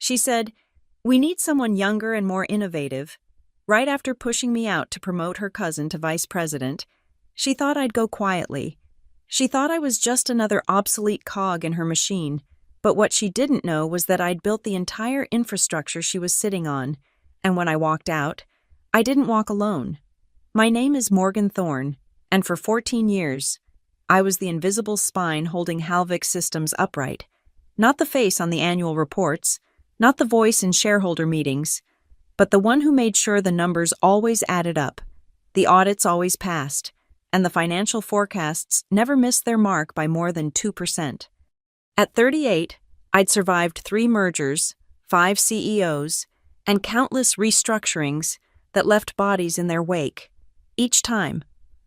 She said, "We need someone younger and more innovative." Right after pushing me out to promote her cousin to vice president, she thought I'd go quietly. She thought I was just another obsolete cog in her machine, but what she didn't know was that I'd built the entire infrastructure she was sitting on, and when I walked out, I didn't walk alone. My name is Morgan Thorne, and for 14 years, I was the invisible spine holding Halvik Systems upright. Not the face on the annual reports, not the voice in shareholder meetings, but the one who made sure the numbers always added up, the audits always passed, and the financial forecasts never missed their mark by more than 2%. At 38, I'd survived 3 mergers, 5 CEOs, and countless restructurings that left bodies in their wake. Each time,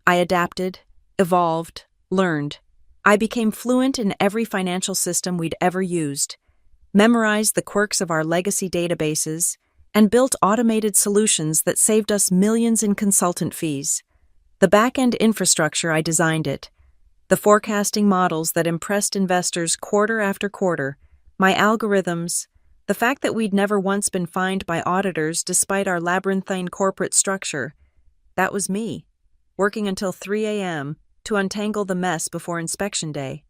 I adapted, evolved, learned. I became fluent in every financial system we'd ever used, memorized the quirks of our legacy databases, and built automated solutions that saved us millions in consultant fees. The back-end infrastructure, I designed it. The forecasting models that impressed investors quarter after quarter, my algorithms, the fact that we'd never once been fined by auditors despite our labyrinthine corporate structure. That was me, working until 3 a.m. to untangle the mess before inspection day.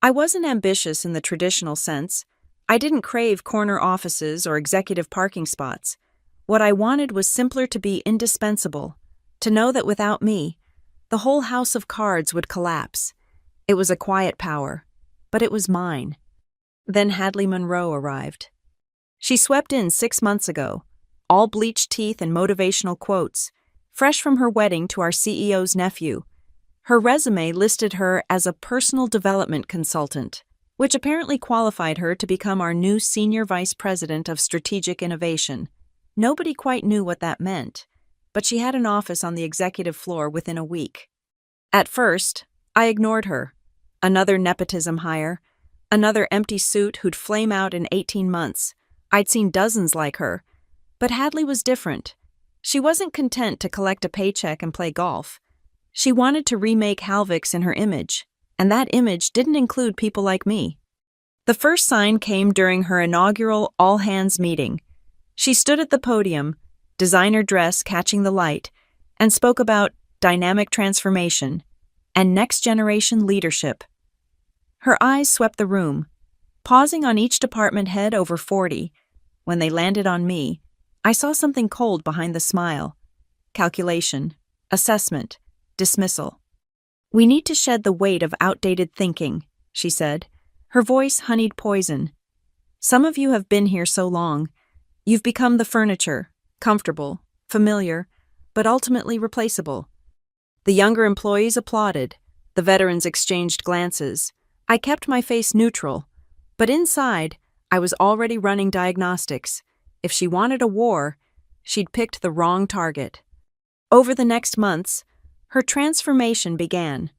I wasn't ambitious in the traditional sense. I didn't crave corner offices or executive parking spots. What I wanted was simpler to be indispensable, to know that without me, the whole house of cards would collapse. It was a quiet power, but it was mine. Then Hadley Monroe arrived. She swept in 6 months ago, all bleached teeth and motivational quotes, fresh from her wedding to our CEO's nephew. Her resume listed her as a personal development consultant, which apparently qualified her to become our new Senior Vice President of Strategic Innovation. Nobody quite knew what that meant, but she had an office on the executive floor within a week. At first, I ignored her. Another nepotism hire, another empty suit who'd flame out in 18 months. I'd seen dozens like her, but Hadley was different. She wasn't content to collect a paycheck and play golf. She wanted to remake Halvik's in her image, and that image didn't include people like me. The first sign came during her inaugural all-hands meeting. She stood at the podium, designer dress catching the light, and spoke about dynamic transformation and next-generation leadership. Her eyes swept the room, pausing on each department head over 40. When they landed on me, I saw something cold behind the smile. Calculation, assessment, dismissal. "We need to shed the weight of outdated thinking," she said, her voice honeyed poison. "Some of you have been here so long. You've become the furniture, comfortable, familiar, but ultimately replaceable." The younger employees applauded. The veterans exchanged glances. I kept my face neutral, but inside, I was already running diagnostics. If she wanted a war, she'd picked the wrong target. Over the next months, her transformation began.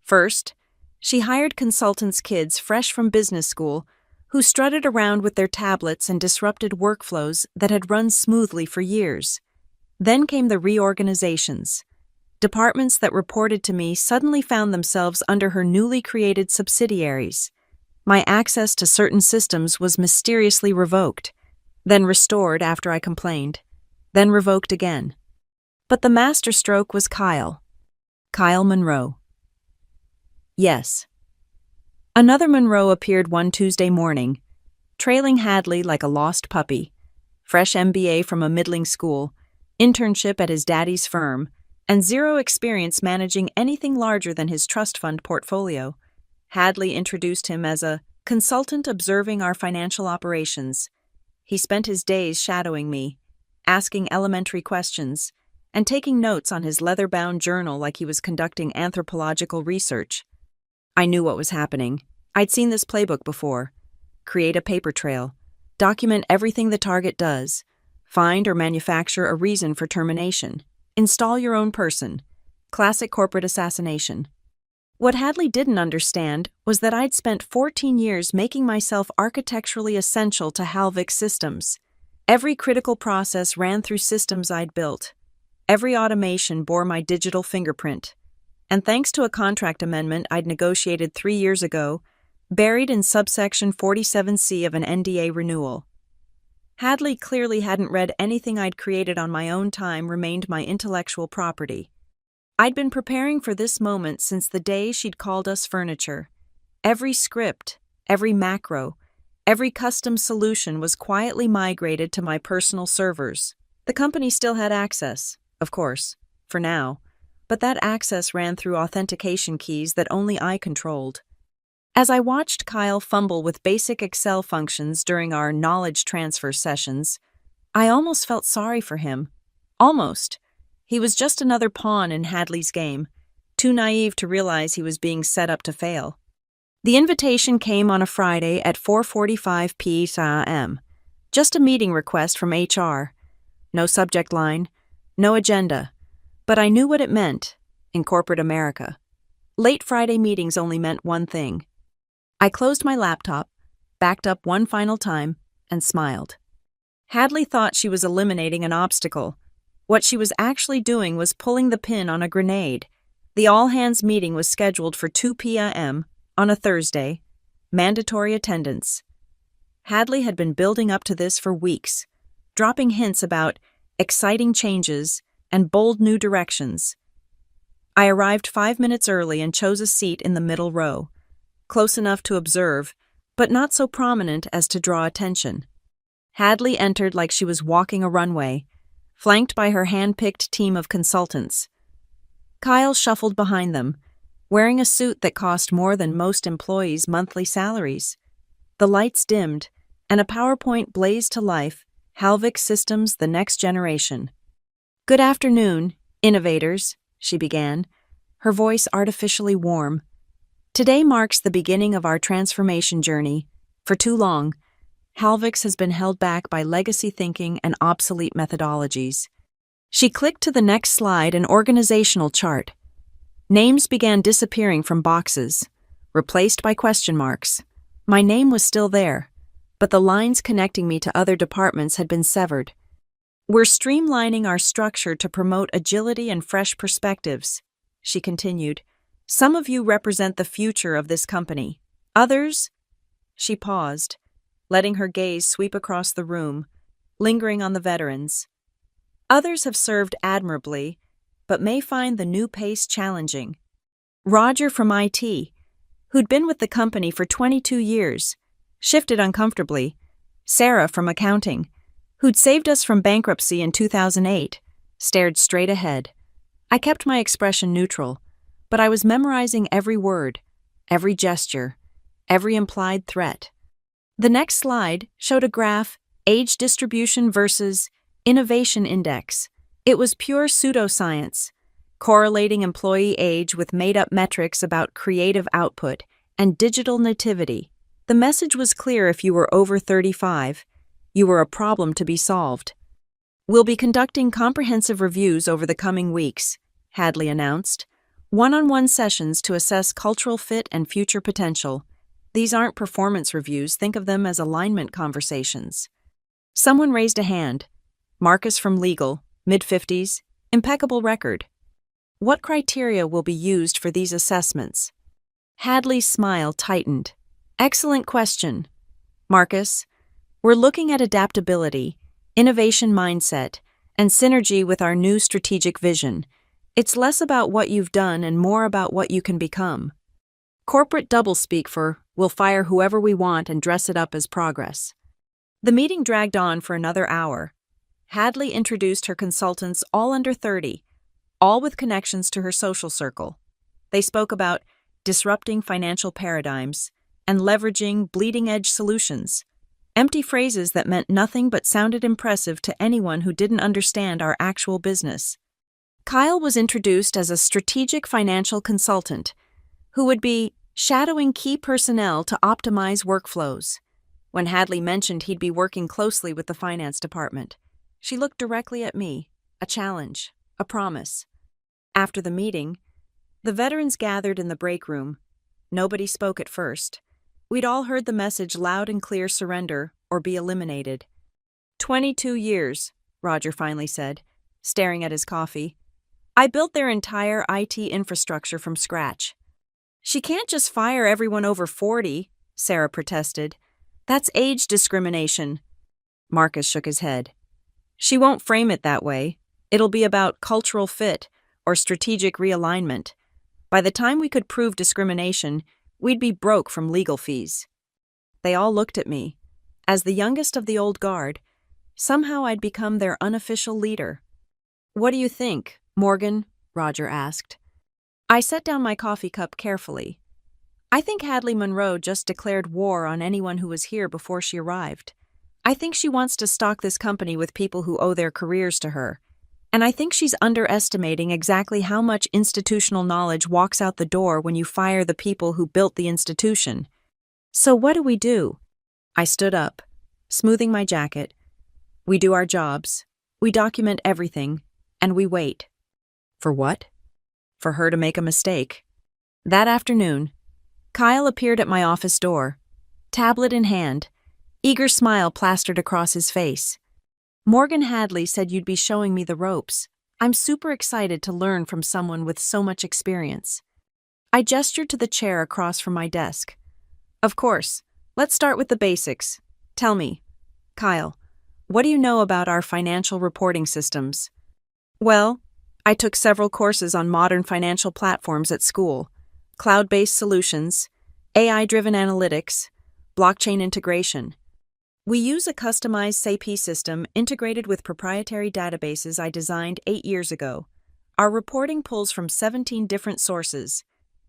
First, she hired consultants' kids fresh from business school who strutted around with their tablets and disrupted workflows that had run smoothly for years. Then came the reorganizations. Departments that reported to me suddenly found themselves under her newly created subsidiaries. My access to certain systems was mysteriously revoked, then restored after I complained, then revoked again. But the masterstroke was Kyle Monroe. Yes. Another Monroe appeared one Tuesday morning, trailing Hadley like a lost puppy. Fresh MBA from a middling school, internship at his daddy's firm, and zero experience managing anything larger than his trust fund portfolio. Hadley introduced him as a consultant observing our financial operations. He spent his days shadowing me, asking elementary questions, and taking notes on his leather-bound journal like he was conducting anthropological research. I knew what was happening. I'd seen this playbook before. Create a paper trail. Document everything the target does. Find or manufacture a reason for termination. Install your own person. Classic corporate assassination. What Hadley didn't understand was that I'd spent 14 years making myself architecturally essential to Halvik Systems. Every critical process ran through systems I'd built. Every automation bore my digital fingerprint. And thanks to a contract amendment I'd negotiated 3 years ago, buried in subsection 47C of an NDA renewal, Hadley clearly hadn't read anything I'd created on my own time remained my intellectual property. I'd been preparing for this moment since the day she'd called us furniture. Every script, every macro, every custom solution was quietly migrated to my personal servers. The company still had access, of course, for now, but that access ran through authentication keys that only I controlled. As I watched Kyle fumble with basic Excel functions during our knowledge transfer sessions, I almost felt sorry for him. Almost. He was just another pawn in Hadley's game, too naive to realize he was being set up to fail. The invitation came on a Friday at 4:45 p.m. Just a meeting request from HR. No subject line, no agenda. But I knew what it meant in corporate America. Late Friday meetings only meant one thing. I closed my laptop, backed up one final time, and smiled. Hadley thought she was eliminating an obstacle. What she was actually doing was pulling the pin on a grenade. The all-hands meeting was scheduled for 2 p.m. on a Thursday. Mandatory attendance. Hadley had been building up to this for weeks, dropping hints about exciting changes and bold new directions. I arrived 5 minutes early and chose a seat in the middle row, close enough to observe, but not so prominent as to draw attention. Hadley entered like she was walking a runway, flanked by her hand-picked team of consultants. Kyle shuffled behind them, wearing a suit that cost more than most employees' monthly salaries. The lights dimmed, and a PowerPoint blazed to life, Halvik Systems: The Next Generation. "Good afternoon, innovators," she began, her voice artificially warm. "Today marks the beginning of our transformation journey. For too long, Halvix has been held back by legacy thinking and obsolete methodologies." She clicked to the next slide, an organizational chart. Names began disappearing from boxes, replaced by question marks. My name was still there, but the lines connecting me to other departments had been severed. "We're streamlining our structure to promote agility and fresh perspectives," she continued. "Some of you represent the future of this company. Others—" She paused, letting her gaze sweep across the room, lingering on the veterans. "Others have served admirably, but may find the new pace challenging. Roger from IT, who'd been with the company for 22 years, shifted uncomfortably. Sarah from accounting, who'd saved us from bankruptcy in 2008, stared straight ahead. I kept my expression neutral, but I was memorizing every word, every gesture, every implied threat. The next slide showed a graph, age distribution versus innovation index. It was pure pseudoscience, correlating employee age with made-up metrics about creative output and digital nativity. The message was clear: if you were over 35, you were a problem to be solved. "We'll be conducting comprehensive reviews over the coming weeks," Hadley announced. "One-on-one sessions to assess cultural fit and future potential. These aren't performance reviews, think of them as alignment conversations." Someone raised a hand. Marcus from legal, mid-50s, impeccable record. "What criteria will be used for these assessments?" Hadley's smile tightened. "Excellent question, Marcus. We're looking at adaptability, innovation mindset, and synergy with our new strategic vision. It's less about what you've done and more about what you can become. Corporate doublespeak for, we'll fire whoever we want and dress it up as progress." The meeting dragged on for another hour. Hadley introduced her consultants, all under 30, all with connections to her social circle. They spoke about disrupting financial paradigms and leveraging bleeding-edge solutions, empty phrases that meant nothing but sounded impressive to anyone who didn't understand our actual business. Kyle was introduced as a strategic financial consultant who would be shadowing key personnel to optimize workflows. When Hadley mentioned he'd be working closely with the finance department, she looked directly at me, a challenge, a promise. After the meeting, the veterans gathered in the break room. Nobody spoke at first. We'd all heard the message loud and clear: surrender or be eliminated. 22 years, Roger finally said, staring at his coffee. "I built their entire IT infrastructure from scratch." "She can't just fire everyone over 40, Sarah protested. "That's age discrimination." Marcus shook his head. She won't frame it that way. It'll be about cultural fit or strategic realignment. By the time we could prove discrimination, we'd be broke from legal fees. They all looked at me. As the youngest of the old guard, somehow I'd become their unofficial leader. "What do you think, Morgan?" Roger asked. I set down my coffee cup carefully. I think Hadley Monroe just declared war on anyone who was here before she arrived. I think she wants to stock this company with people who owe their careers to her. And I think she's underestimating exactly how much institutional knowledge walks out the door when you fire the people who built the institution. So what do? I stood up, smoothing my jacket. We do our jobs, we document everything, and we wait. For what? For her to make a mistake. That afternoon, Kyle appeared at my office door, tablet in hand, eager smile plastered across his face. "Morgan Hadley said you'd be showing me the ropes. I'm super excited to learn from someone with so much experience." I gestured to the chair across from my desk. "Of course. Let's start with the basics. Tell me, Kyle, what do you know about our financial reporting systems?" "Well, I took several courses on modern financial platforms at school, cloud-based solutions, AI-driven analytics, blockchain integration. We use a customized SAP system integrated with proprietary databases I designed 8 years ago. Our reporting pulls from 17 different sources,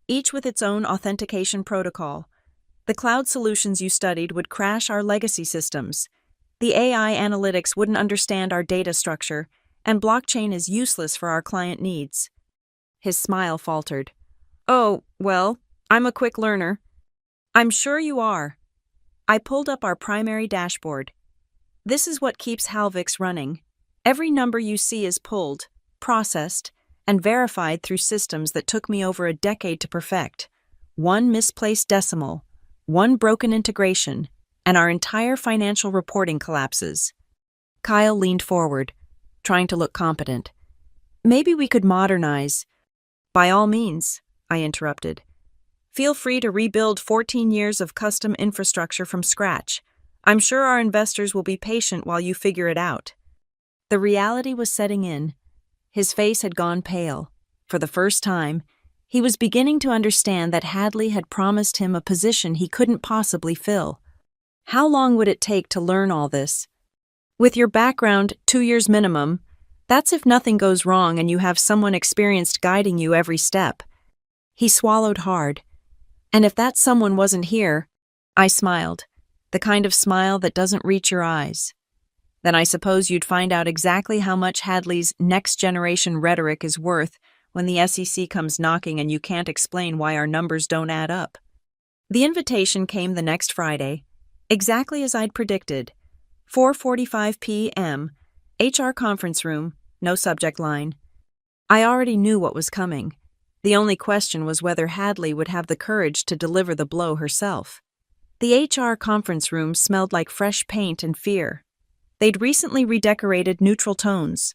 each with its own authentication protocol. The cloud solutions you studied would crash our legacy systems. The AI analytics wouldn't understand our data structure, and blockchain is useless for our client needs." His smile faltered. "Oh, well, I'm a quick learner." "I'm sure you are." I pulled up our primary dashboard. "This is what keeps Halvix running. Every number you see is pulled, processed, and verified through systems that took me over a decade to perfect. One misplaced decimal, one broken integration, and our entire financial reporting collapses." Kyle leaned forward, trying to look competent. "Maybe we could modernize." "By all means," I interrupted. "Feel free to rebuild 14 years of custom infrastructure from scratch. I'm sure our investors will be patient while you figure it out." The reality was setting in. His face had gone pale. For the first time, he was beginning to understand that Hadley had promised him a position he couldn't possibly fill. How long would it take to learn all this? "With your background, 2 years minimum. That's if nothing goes wrong and you have someone experienced guiding you every step." He swallowed hard. "And if that someone wasn't here," I smiled, the kind of smile that doesn't reach your eyes, "then I suppose you'd find out exactly how much Hadley's next-generation rhetoric is worth when the SEC comes knocking and you can't explain why our numbers don't add up." The invitation came the next Friday, exactly as I'd predicted. 4:45 p.m., HR conference room, no subject line. I already knew what was coming. The only question was whether Hadley would have the courage to deliver the blow herself. The HR conference room smelled like fresh paint and fear. They'd recently redecorated neutral tones.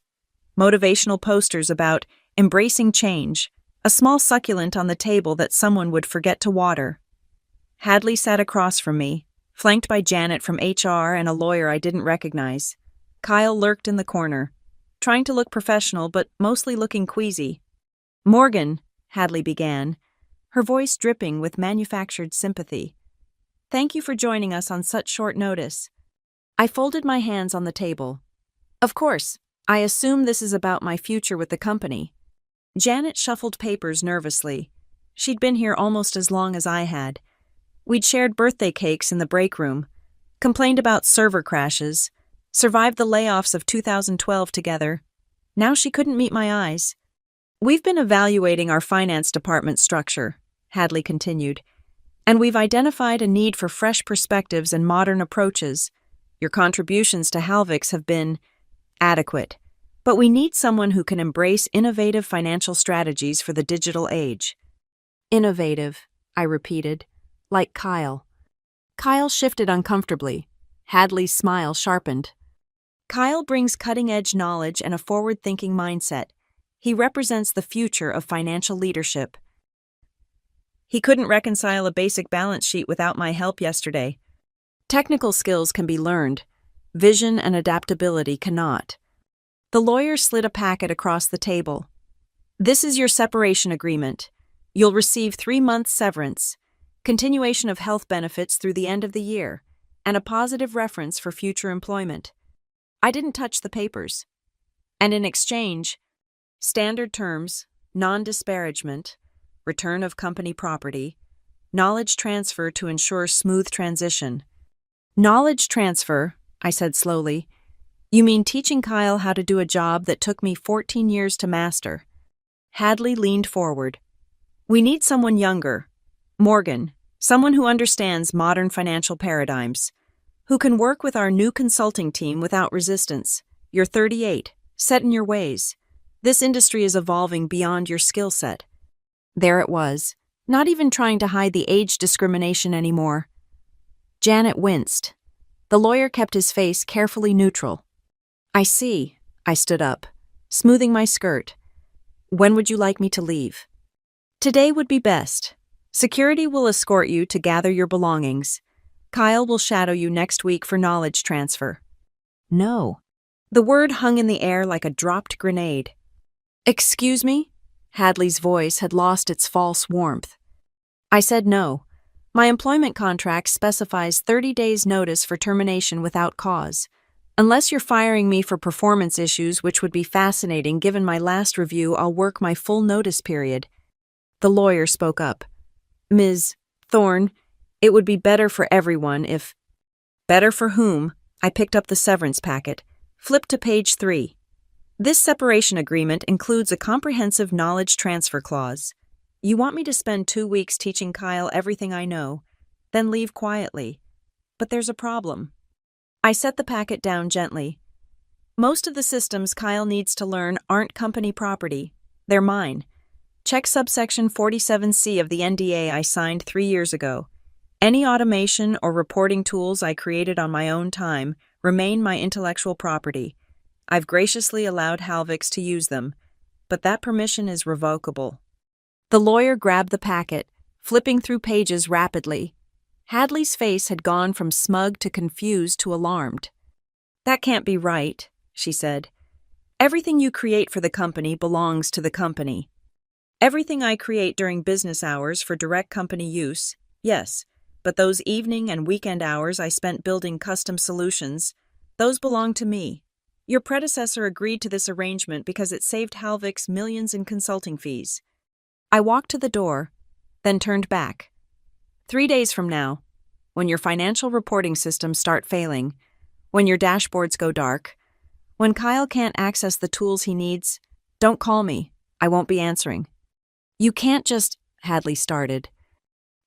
Motivational posters about embracing change, a small succulent on the table that someone would forget to water. Hadley sat across from me, flanked by Janet from HR and a lawyer I didn't recognize. Kyle lurked in the corner, trying to look professional but mostly looking queasy. "Morgan," Hadley began, her voice dripping with manufactured sympathy. "Thank you for joining us on such short notice." I folded my hands on the table. "Of course, I assume this is about my future with the company." Janet shuffled papers nervously. She'd been here almost as long as I had. We'd shared birthday cakes in the break room, complained about server crashes, survived the layoffs of 2012 together. Now she couldn't meet my eyes. "We've been evaluating our finance department structure," Hadley continued, "and we've identified a need for fresh perspectives and modern approaches. Your contributions to Halvix have been adequate, but we need someone who can embrace innovative financial strategies for the digital age." "Innovative," I repeated, like Kyle. Kyle shifted uncomfortably. Hadley's smile sharpened. "Kyle brings cutting-edge knowledge and a forward-thinking mindset. He represents the future of financial leadership." He couldn't reconcile a basic balance sheet without my help yesterday. "Technical skills can be learned. Vision and adaptability cannot. The lawyer slid a packet across the table. This is your separation agreement. You'll receive 3 months severance, continuation of health benefits through the end of the year, and a positive reference for future employment. I didn't touch the papers. And in exchange, standard terms, non-disparagement, return of company property, knowledge transfer to ensure smooth transition. Knowledge transfer, I said slowly. You mean teaching Kyle how to do a job that took me 14 years to master? Hadley leaned forward. We need someone younger. Morgan, someone who understands modern financial paradigms, who can work with our new consulting team without resistance. You're 38, set in your ways. This industry is evolving beyond your skill set. There it was, not even trying to hide the age discrimination anymore. Janet winced. The lawyer kept his face carefully neutral. I see. I stood up, smoothing my skirt. When would you like me to leave? Today would be best. Security will escort you to gather your belongings. Kyle will shadow you next week for knowledge transfer. No. The word hung in the air like a dropped grenade. Excuse me? Hadley's voice had lost its false warmth. I said no. My employment contract specifies 30 days' notice for termination without cause. Unless you're firing me for performance issues, which would be fascinating given my last review, I'll work my full notice period. The lawyer spoke up. Ms. Thorne, it would be better for everyone if... Better for whom? I picked up the severance packet. Flip to page 3. This separation agreement includes a comprehensive knowledge transfer clause. You want me to spend 2 weeks teaching Kyle everything I know, then leave quietly. But there's a problem. I set the packet down gently. Most of the systems Kyle needs to learn aren't company property. They're mine. Check subsection 47C of the NDA I signed 3 years ago. Any automation or reporting tools I created on my own time remain my intellectual property. I've graciously allowed Halvix to use them, but that permission is revocable. The lawyer grabbed the packet, flipping through pages rapidly. Hadley's face had gone from smug to confused to alarmed. That can't be right, she said. Everything you create for the company belongs to the company. Everything I create during business hours for direct company use, yes, but those evening and weekend hours I spent building custom solutions, those belong to me. Your predecessor agreed to this arrangement because it saved Halvix millions in consulting fees. I walked to the door, then turned back. 3 days from now, when your financial reporting systems start failing, when your dashboards go dark, when Kyle can't access the tools he needs, don't call me. I won't be answering. You can't just, Hadley started.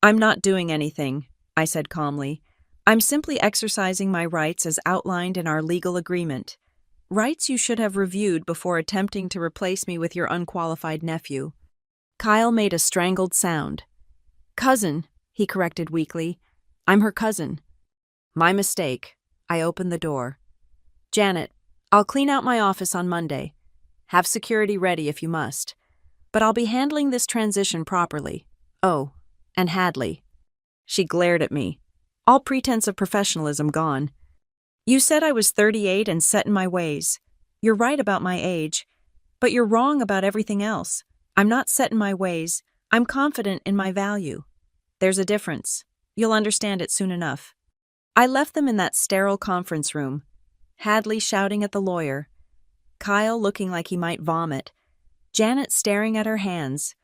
I'm not doing anything, I said calmly. I'm simply exercising my rights as outlined in our legal agreement. Rights you should have reviewed before attempting to replace me with your unqualified nephew. Kyle made a strangled sound. Cousin, he corrected weakly. I'm her cousin. My mistake. I opened the door. Janet, I'll clean out my office on Monday. Have security ready if you must. But I'll be handling this transition properly. Oh, and Hadley. She glared at me. All pretense of professionalism gone. You said I was 38 and set in my ways. You're right about my age, but you're wrong about everything else. I'm not set in my ways. I'm confident in my value. There's a difference. You'll understand it soon enough. I left them in that sterile conference room. Hadley shouting at the lawyer. Kyle looking like he might vomit. Janet staring at her hands.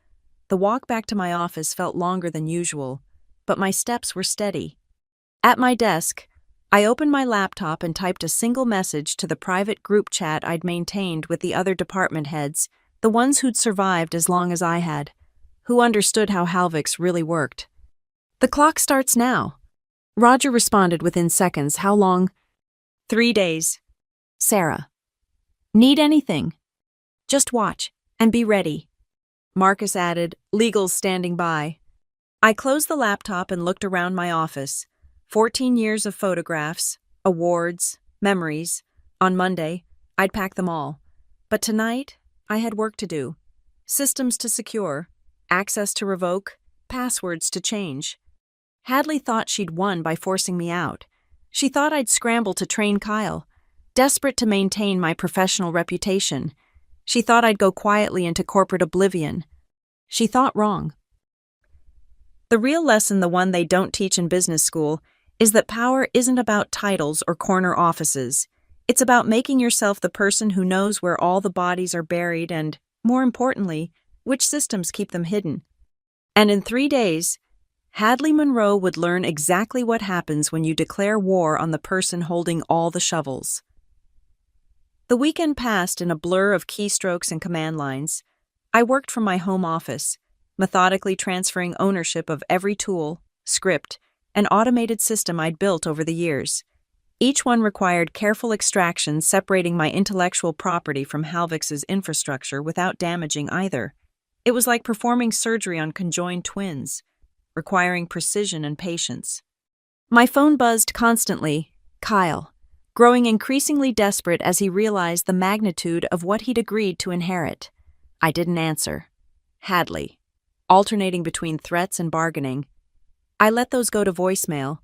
The walk back to my office felt longer than usual, but my steps were steady. At my desk, I opened my laptop and typed a single message to the private group chat I'd maintained with the other department heads, the ones who'd survived as long as I had, who understood how Halvix really worked. The clock starts now. Roger responded within seconds. How long? 3 days. Sarah. Need anything? Just watch and be ready. Marcus added, legals standing by. I closed the laptop and looked around my office. 14 years of photographs, awards, memories. On Monday, I'd pack them all. But tonight, I had work to do. Systems to secure, access to revoke, passwords to change. Hadley thought she'd won by forcing me out. She thought I'd scramble to train Kyle, desperate to maintain my professional reputation. She thought I'd go quietly into corporate oblivion. She thought wrong. The real lesson, the one they don't teach in business school, is that power isn't about titles or corner offices. It's about making yourself the person who knows where all the bodies are buried and, more importantly, which systems keep them hidden. And in 3 days, Hadley Monroe would learn exactly what happens when you declare war on the person holding all the shovels. The weekend passed in a blur of keystrokes and command lines. I worked from my home office, methodically transferring ownership of every tool, script, and automated system I'd built over the years. Each one required careful extraction, separating my intellectual property from Halvix's infrastructure without damaging either. It was like performing surgery on conjoined twins, requiring precision and patience. My phone buzzed constantly. Kyle, growing increasingly desperate as he realized the magnitude of what he'd agreed to inherit. I didn't answer. Hadley, alternating between threats and bargaining. I let those go to voicemail.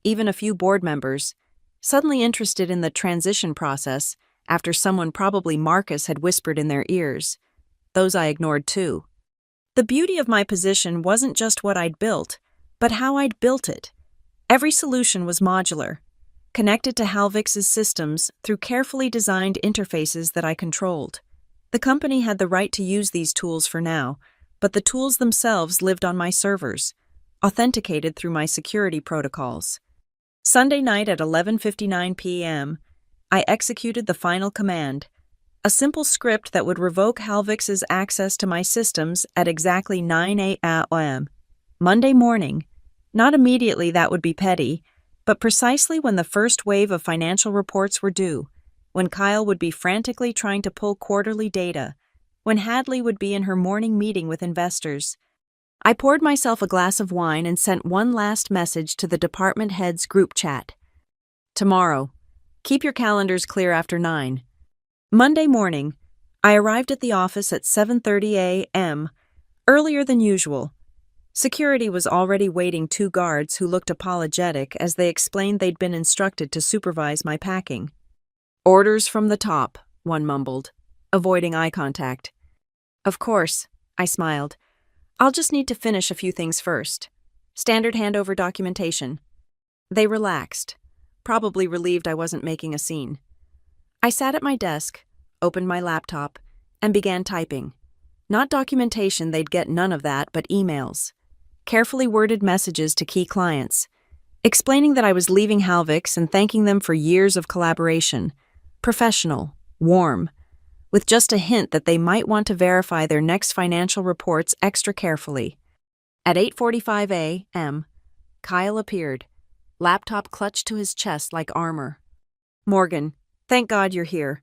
Even a few board members, suddenly interested in the transition process after someone, probably Marcus, had whispered in their ears. Those I ignored too. The beauty of my position wasn't just what I'd built, but how I'd built it. Every solution was modular, connected to Halvix's systems through carefully designed interfaces that I controlled. The company had the right to use these tools for now, but the tools themselves lived on my servers, authenticated through my security protocols. Sunday night at 11:59 p.m., I executed the final command, a simple script that would revoke Halvix's access to my systems at exactly 9 a.m. Monday morning. Not immediately, that would be petty, but precisely when the first wave of financial reports were due, when Kyle would be frantically trying to pull quarterly data, when Hadley would be in her morning meeting with investors. I poured myself a glass of wine and sent one last message to the department head's group chat. Tomorrow. Keep your calendars clear after 9. Monday morning, I arrived at the office at 7:30 a.m., earlier than usual. Security was already waiting, 2 guards who looked apologetic as they explained they'd been instructed to supervise my packing. Orders from the top, one mumbled, avoiding eye contact. Of course, I smiled. I'll just need to finish a few things first. Standard handover documentation. They relaxed, probably relieved I wasn't making a scene. I sat at my desk, opened my laptop, and began typing. Not documentation, they'd get none of that, but emails. Carefully worded messages to key clients, explaining that I was leaving Halvix and thanking them for years of collaboration. Professional, warm, with just a hint that they might want to verify their next financial reports extra carefully. At 8:45 a.m., Kyle appeared, laptop clutched to his chest like armor. Morgan, thank God you're here.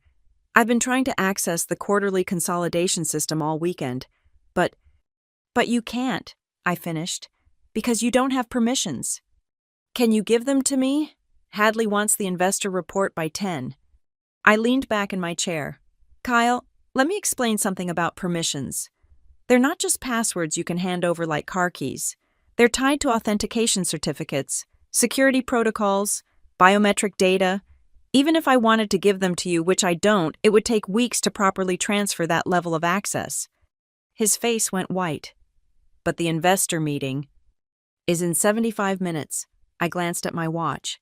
I've been trying to access the quarterly consolidation system all weekend, but you can't, I finished, because you don't have permissions. Can you give them to me? Hadley wants the investor report by 10. I leaned back in my chair. Kyle, let me explain something about permissions. They're not just passwords you can hand over like car keys. They're tied to authentication certificates, security protocols, biometric data. Even if I wanted to give them to you, which I don't, it would take weeks to properly transfer that level of access. His face went white. But the investor meeting is in 75 minutes. I glanced at my watch.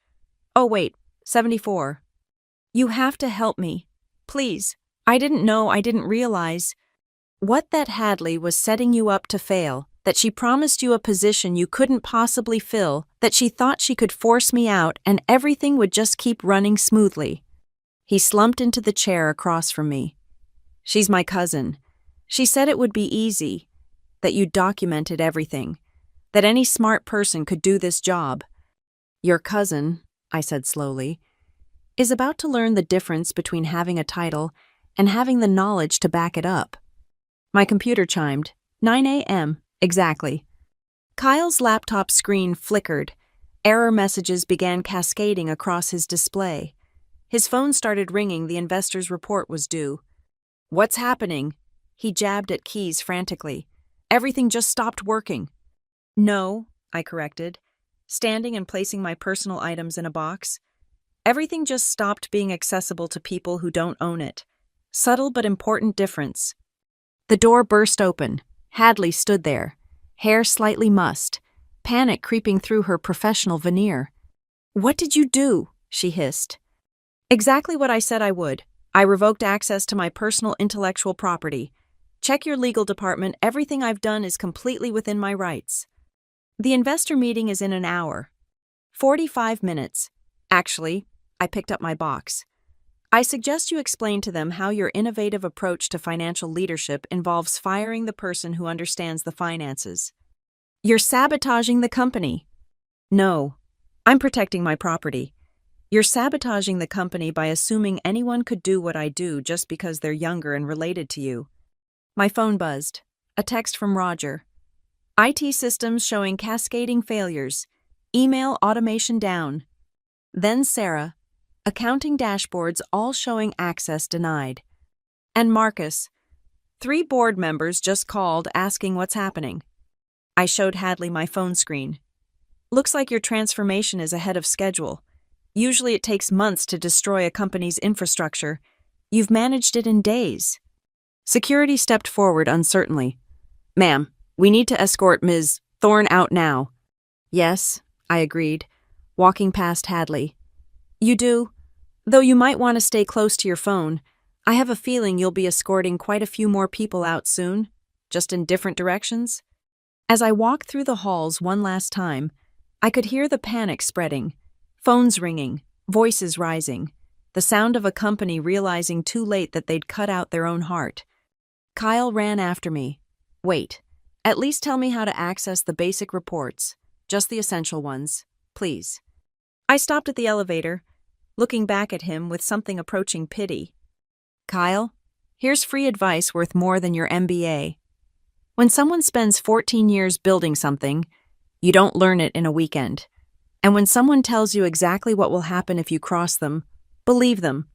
Oh wait, 74. You have to help me. Please. I didn't realize. What, that Hadley was setting you up to fail, that she promised you a position you couldn't possibly fill, that she thought she could force me out and everything would just keep running smoothly. He slumped into the chair across from me. She's my cousin. She said it would be easy, that you documented everything, that any smart person could do this job. Your cousin, I said slowly, is about to learn the difference between having a title and having the knowledge to back it up. My computer chimed. 9 a.m. exactly. Kyle's laptop screen flickered. Error messages began cascading across his display. His phone started ringing. The investor's report was due. What's happening? He jabbed at keys frantically. Everything just stopped working. No, I corrected, standing and placing my personal items in a box. Everything just stopped being accessible to people who don't own it. Subtle but important difference. The door burst open. Hadley stood there, hair slightly mussed, panic creeping through her professional veneer. "What did you do?" she hissed. "Exactly what I said I would. I revoked access to my personal intellectual property. Check your legal department. Everything I've done is completely within my rights. The investor meeting is in an hour. 45 minutes. Actually, I picked up my box. I suggest you explain to them how your innovative approach to financial leadership involves firing the person who understands the finances. You're sabotaging the company." "No, I'm protecting my property. You're sabotaging the company by assuming anyone could do what I do just because they're younger and related to you." My phone buzzed. A text from Roger. "IT systems showing cascading failures. Email automation down." Then Sarah. "Accounting dashboards all showing access denied." And Marcus. "3 board members just called asking what's happening." I showed Hadley my phone screen. "Looks like your transformation is ahead of schedule. Usually it takes months to destroy a company's infrastructure. You've managed it in days." Security stepped forward uncertainly. "Ma'am, we need to escort Ms. Thorne out now." "Yes," I agreed, walking past Hadley. "You do? Though you might want to stay close to your phone. I have a feeling you'll be escorting quite a few more people out soon, just in different directions." As I walked through the halls one last time, I could hear the panic spreading, phones ringing, voices rising, the sound of a company realizing too late that they'd cut out their own heart. Kyle ran after me. "Wait, at least tell me how to access the basic reports, just the essential ones, please." I stopped at the elevator, looking back at him with something approaching pity. "Kyle, here's free advice worth more than your MBA. When someone spends 14 years building something, you don't learn it in a weekend. And when someone tells you exactly what will happen if you cross them, believe them."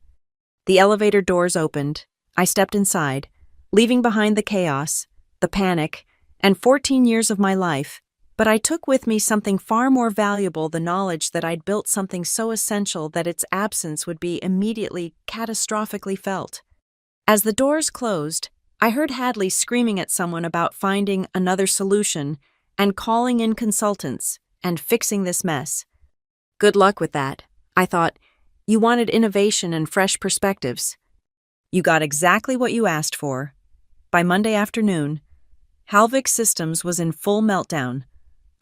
The elevator doors opened. I stepped inside, leaving behind the chaos, the panic, and 14 years of my life. But I took with me something far more valuable, the knowledge that I'd built something so essential that its absence would be immediately, catastrophically felt. As the doors closed, I heard Hadley screaming at someone about finding another solution and calling in consultants and fixing this mess. Good luck with that, I thought. You wanted innovation and fresh perspectives. You got exactly what you asked for. By Monday afternoon, Halvik Systems was in full meltdown.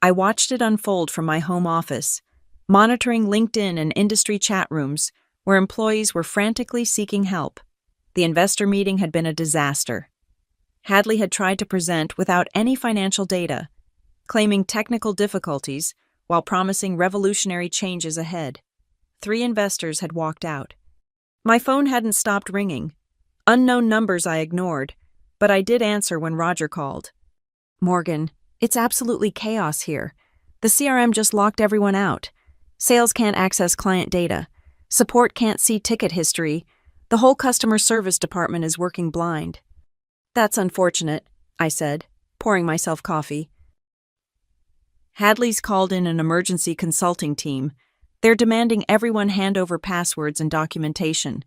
I watched it unfold from my home office, monitoring LinkedIn and industry chat rooms where employees were frantically seeking help. The investor meeting had been a disaster. Hadley had tried to present without any financial data, claiming technical difficulties while promising revolutionary changes ahead. 3 investors had walked out. My phone hadn't stopped ringing. Unknown numbers I ignored, but I did answer when Roger called. "Morgan, it's absolutely chaos here. The CRM just locked everyone out. Sales can't access client data. Support can't see ticket history. The whole customer service department is working blind." "That's unfortunate," I said, pouring myself coffee. Hadley's called in an emergency consulting team. They're demanding everyone hand over passwords and documentation.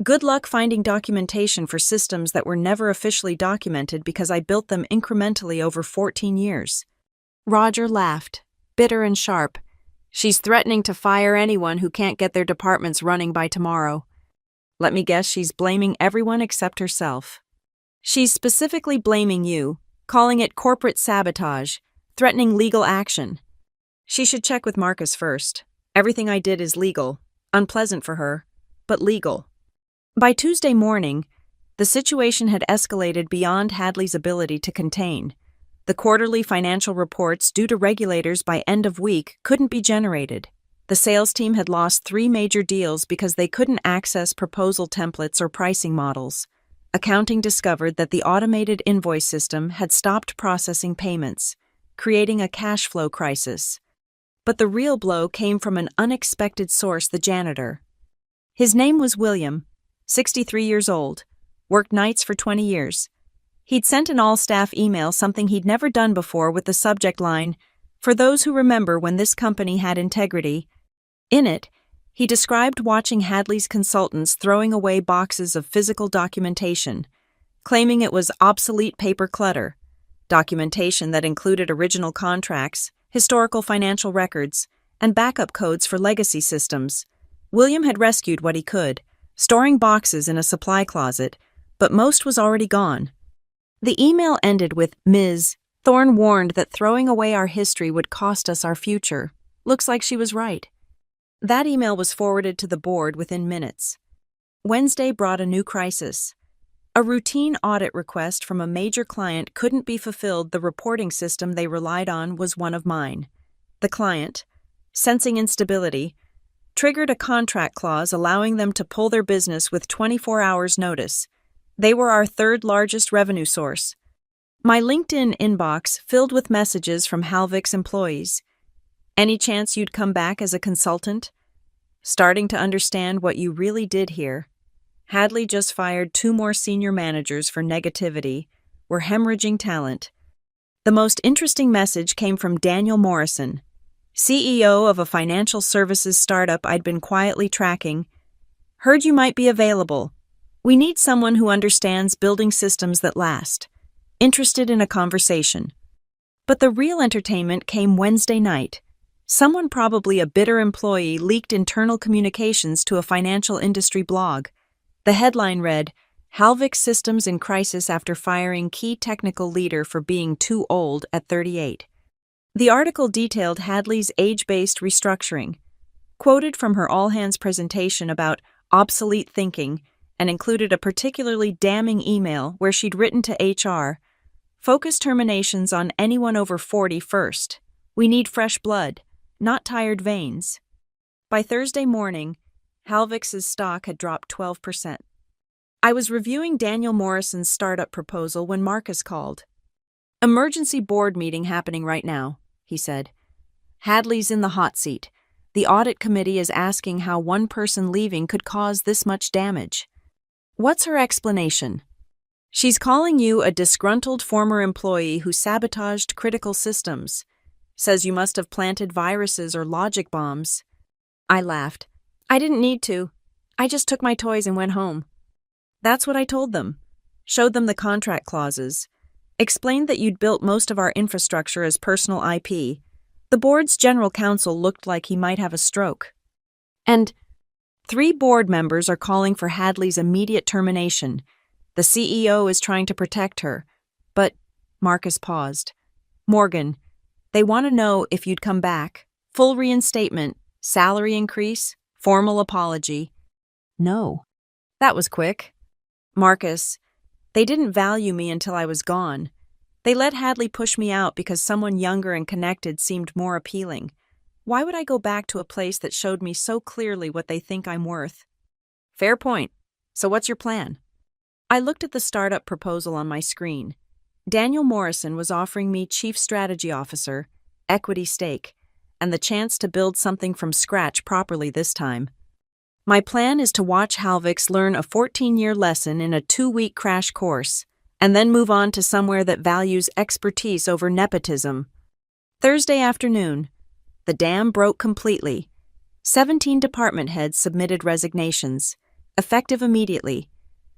Good luck finding documentation for systems that were never officially documented because I built them incrementally over 14 years. Roger laughed, bitter and sharp. "She's threatening to fire anyone who can't get their departments running by tomorrow." Let me guess, she's blaming everyone except herself. She's specifically blaming you, calling it corporate sabotage, threatening legal action. She should check with Marcus first. Everything I did is legal, unpleasant for her, but legal. By Tuesday morning, the situation had escalated beyond Hadley's ability to contain. The quarterly financial reports due to regulators by end of week couldn't be generated. The sales team had lost 3 major deals because they couldn't access proposal templates or pricing models. Accounting discovered that the automated invoice system had stopped processing payments, creating a cash flow crisis. But the real blow came from an unexpected source, the janitor. His name was William, 63 years old, worked nights for 20 years. He'd sent an all-staff email, something he'd never done before, with the subject line, "For those who remember when this company had integrity." In it, He described watching Hadley's consultants throwing away boxes of physical documentation, claiming it was obsolete paper clutter, documentation that included original contracts, historical financial records, and backup codes for legacy systems. William had rescued what he could, storing boxes in a supply closet, but most was already gone. The email ended with, "Ms. Thorne warned that throwing away our history would cost us our future. Looks like she was right." That email was forwarded to the board within minutes. Wednesday brought a new crisis. A routine audit request from a major client couldn't be fulfilled. The reporting system they relied on was one of mine. The client, sensing instability, triggered a contract clause allowing them to pull their business with 24 hours notice. They were our third largest revenue source. My LinkedIn inbox filled with messages from Halvik's employees. "Any chance you'd come back as a consultant? Starting to understand what you really did here. Hadley just fired 2 more senior managers for negativity. We're hemorrhaging talent." The most interesting message came from Daniel Morrison, CEO of a financial services startup I'd been quietly tracking. "Heard you might be available. We need someone who understands building systems that last. Interested in a conversation." But the real entertainment came Wednesday night. Someone, probably a bitter employee, leaked internal communications to a financial industry blog. The headline read, "Halvik Systems in Crisis After Firing Key Technical Leader for Being Too Old at 38. The article detailed Hadley's age-based restructuring, quoted from her all-hands presentation about obsolete thinking, and included a particularly damning email where she'd written to HR, "Focus terminations on anyone over 40 first. We need fresh blood, not tired veins." By Thursday morning, Halvik's stock had dropped 12%. I was reviewing Daniel Morrison's startup proposal when Marcus called. "Emergency board meeting happening right now," he said. "Hadley's in the hot seat. The audit committee is asking how one person leaving could cause this much damage." "What's her explanation?" "She's calling you a disgruntled former employee who sabotaged critical systems. Says you must have planted viruses or logic bombs." I laughed. "I didn't need to. I just took my toys and went home." That's what I told them. Showed them the contract clauses. Explained that you'd built most of our infrastructure as personal IP. The board's general counsel looked like he might have a stroke. "And 3 board members are calling for Hadley's immediate termination. The CEO is trying to protect her. But," Marcus paused, "Morgan, they want to know if you'd come back. Full reinstatement, salary increase, formal apology." "No." That was quick. "Marcus, they didn't value me until I was gone. They let Hadley push me out because someone younger and connected seemed more appealing. Why would I go back to a place that showed me so clearly what they think I'm worth?" "Fair point. So what's your plan?" I looked at the startup proposal on my screen. Daniel Morrison was offering me Chief Strategy Officer, equity stake, and the chance to build something from scratch properly this time. "My plan is to watch Halvik's learn a 14-year lesson in a 2-week crash course, and then move on to somewhere that values expertise over nepotism." Thursday afternoon, the dam broke completely. 17 department heads submitted resignations, effective immediately.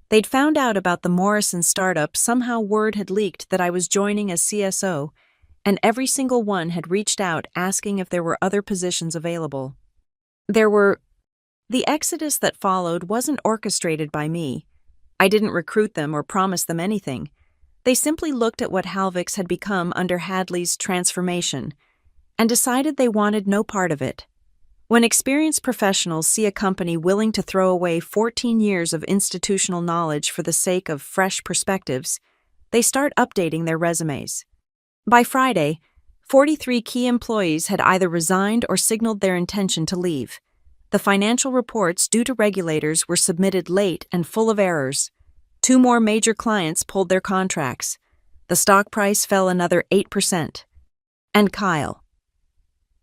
They'd found out about the Morrison startup. Somehow word had leaked that I was joining as CSO, and every single one had reached out asking if there were other positions available. The exodus that followed wasn't orchestrated by me. I didn't recruit them or promise them anything. They simply looked at what Halvik's had become under Hadley's transformation and decided they wanted no part of it. When experienced professionals see a company willing to throw away 14 years of institutional knowledge for the sake of fresh perspectives, they start updating their resumes. By Friday, 43 key employees had either resigned or signaled their intention to leave. The financial reports due to regulators were submitted late and full of errors. 2 more major clients pulled their contracts. The stock price fell another 8%. And Kyle.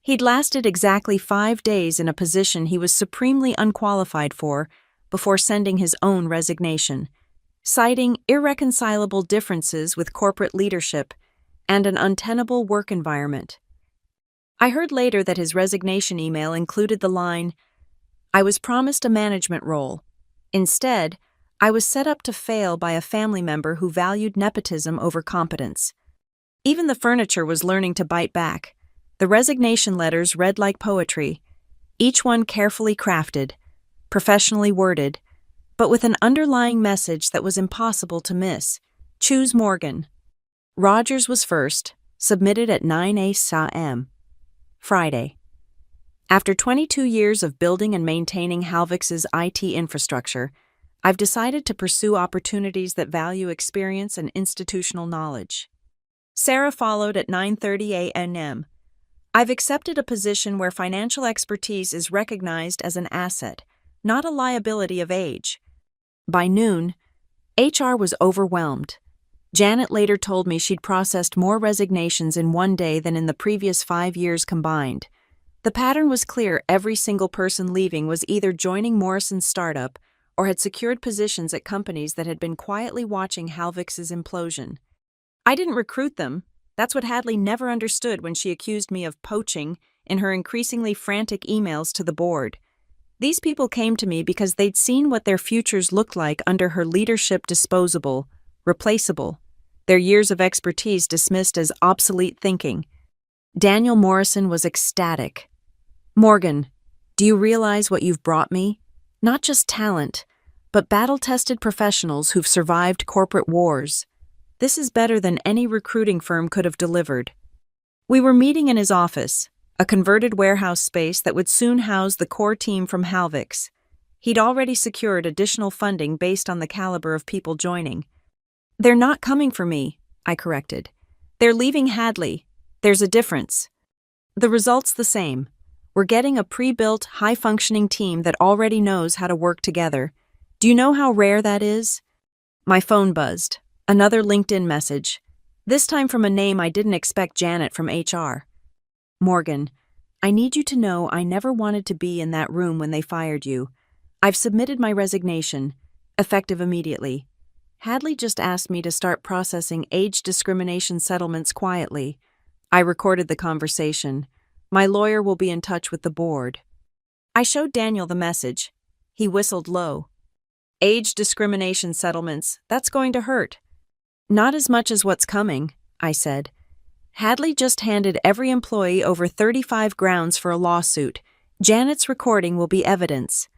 He'd lasted exactly 5 days in a position he was supremely unqualified for before sending his own resignation, citing irreconcilable differences with corporate leadership and an untenable work environment. I heard later that his resignation email included the line, I was promised a management role. Instead, I was set up to fail by a family member who valued nepotism over competence. Even the furniture was learning to bite back. The resignation letters read like poetry, each one carefully crafted, professionally worded, but with an underlying message that was impossible to miss. Choose Morgan. Rogers was first, submitted at 9 a.m. Friday. After 22 years of building and maintaining Halvix's IT infrastructure, I've decided to pursue opportunities that value experience and institutional knowledge. Sarah followed at 9:30 a.m. I've accepted a position where financial expertise is recognized as an asset, not a liability of age. By noon, HR was overwhelmed. Janet later told me she'd processed more resignations in one day than in the previous 5 years combined. The pattern was clear: every single person leaving was either joining Morrison's startup or had secured positions at companies that had been quietly watching Halvix's implosion. I didn't recruit them. That's what Hadley never understood when she accused me of poaching in her increasingly frantic emails to the board. These people came to me because they'd seen what their futures looked like under her leadership: disposable, replaceable, their years of expertise dismissed as obsolete thinking. Daniel Morrison was ecstatic. "Morgan, do you realize what you've brought me? Not just talent, but battle-tested professionals who've survived corporate wars. This is better than any recruiting firm could have delivered." We were meeting in his office, a converted warehouse space that would soon house the core team from Halvix. He'd already secured additional funding based on the caliber of people joining. "They're not coming for me," I corrected. "They're leaving Hadley. There's a difference." The result's the same. We're getting a pre-built, high-functioning team that already knows how to work together. Do you know how rare that is? My phone buzzed. Another LinkedIn message. This time from a name I didn't expect: Janet from HR. "Morgan, I need you to know I never wanted to be in that room when they fired you. I've submitted my resignation, effective immediately. Hadley just asked me to start processing age discrimination settlements quietly. I recorded the conversation. My lawyer will be in touch with the board." I showed Daniel the message. He whistled low. "Age discrimination settlements, that's going to hurt." "Not as much as what's coming," I said. Hadley just handed every employee over 35 grounds for a lawsuit. Janet's recording will be evidence.